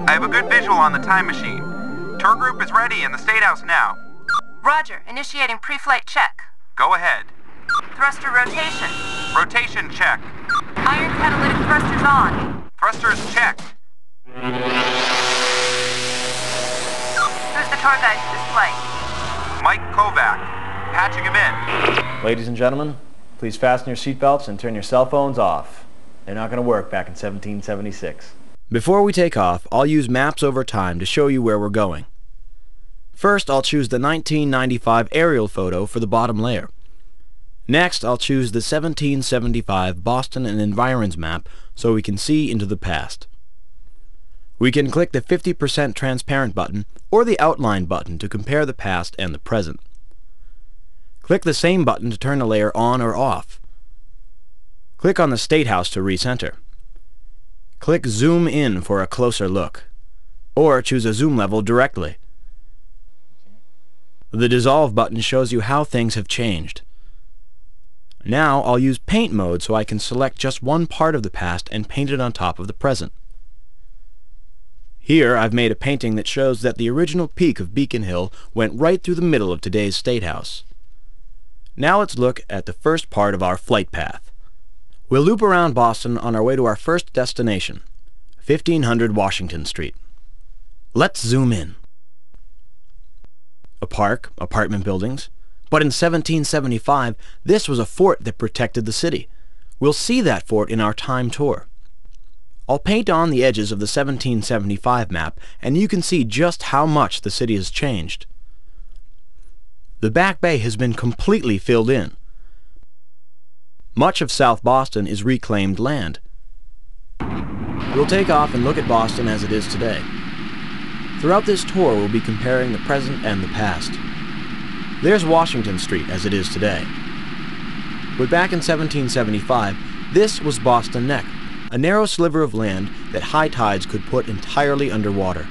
I have a good visual on the time machine. Tour group is ready in the State House now. Roger, initiating pre-flight check. Go ahead. Thruster rotation. Rotation check. Iron catalytic thrusters on. Thrusters checked. Who's the tour guide to this flight? Mike Kovac. Patching him in. Ladies and gentlemen, please fasten your seatbelts and turn your cell phones off. They're not going to work back in 1776. Before we take off, I'll use maps over time to show you where we're going. First, I'll choose the 1995 aerial photo for the bottom layer. Next, I'll choose the 1775 Boston and environs map so we can see into the past. We can click the 50% transparent button or the outline button to compare the past and the present. Click the same button to turn the layer on or off. Click on the State House to recenter. Click Zoom in for a closer look, or choose a zoom level directly. The Dissolve button shows you how things have changed. Now I'll use Paint mode so I can select just one part of the past and paint it on top of the present. Here I've made a painting that shows that the original peak of Beacon Hill went right through the middle of today's State House. Now let's look at the first part of our flight path. We'll loop around Boston on our way to our first destination, 1500 Washington Street. Let's zoom in. A park, apartment buildings, but in 1775, this was a fort that protected the city. We'll see that fort in our time tour. I'll paint on the edges of the 1775 map, and you can see just how much the city has changed. The Back Bay has been completely filled in. Much of South Boston is reclaimed land. We'll take off and look at Boston as it is today. Throughout this tour, we'll be comparing the present and the past. There's Washington Street as it is today. But back in 1775, this was Boston Neck, a narrow sliver of land that high tides could put entirely underwater.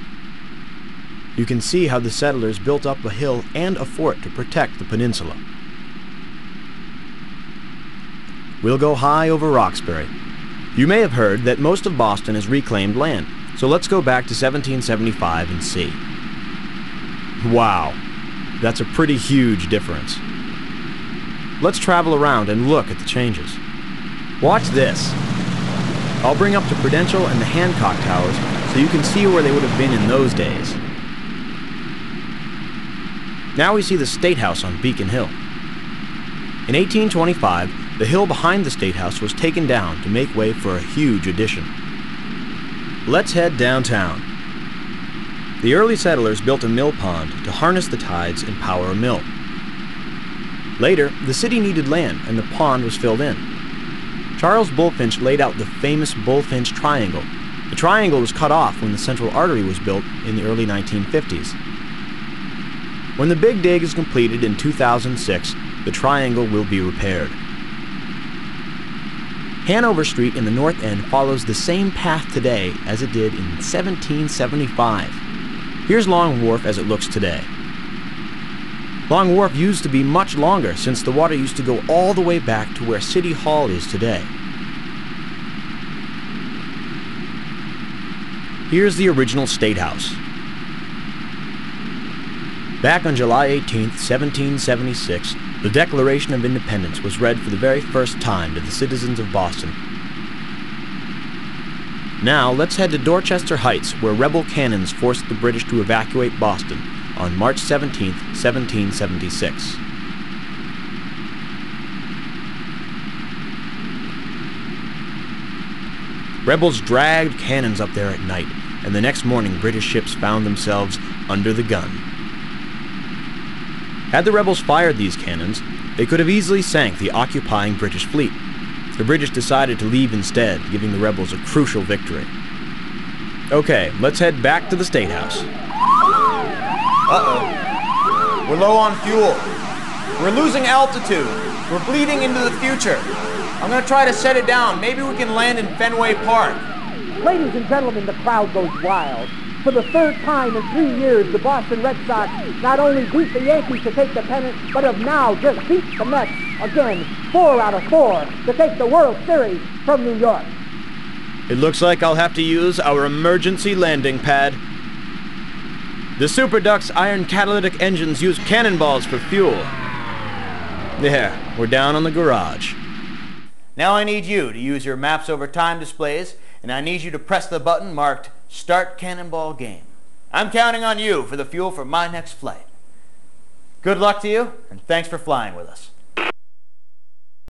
You can see how the settlers built up a hill and a fort to protect the peninsula. We'll go high over Roxbury. You may have heard that most of Boston is reclaimed land, so let's go back to 1775 and see. Wow, that's a pretty huge difference. Let's travel around and look at the changes. Watch this. I'll bring up the Prudential and the Hancock Towers so you can see where they would have been in those days. Now we see the State House on Beacon Hill. In 1825, the hill behind the State House was taken down to make way for a huge addition. Let's head downtown. The early settlers built a mill pond to harness the tides and power a mill. Later, the city needed land and the pond was filled in. Charles Bulfinch laid out the famous Bulfinch Triangle. The triangle was cut off when the central artery was built in the early 1950s. When the Big Dig is completed in 2006, the triangle will be repaired. Hanover Street in the north end follows the same path today as it did in 1775. Here's Long Wharf as it looks today. Long Wharf used to be much longer since the water used to go all the way back to where City Hall is today. Here's the original State House. Back on July 18, 1776, the Declaration of Independence was read for the very first time to the citizens of Boston. Now, let's head to Dorchester Heights, where rebel cannons forced the British to evacuate Boston on March 17, 1776. Rebels dragged cannons up there at night, and the next morning British ships found themselves under the gun. Had the rebels fired these cannons, they could have easily sank the occupying British fleet. The British decided to leave instead, giving the rebels a crucial victory. Okay, let's head back to the State House. Uh-oh. We're low on fuel. We're losing altitude. We're bleeding into the future. I'm gonna try to set it down. Maybe we can land in Fenway Park. Ladies and gentlemen, the crowd goes wild. For the third time in 3 years, the Boston Red Sox not only beat the Yankees to take the pennant, but have now just beat the Mets again, 4 out of 4, to take the World Series from New York. It looks like I'll have to use our emergency landing pad. The Super Duck's iron catalytic engines use cannonballs for fuel. There, we're down on the garage. Now I need you to use your maps over time displays, and I need you to press the button marked Start Cannonball Game. I'm counting on you for the fuel for my next flight. Good luck to you, and thanks for flying with us.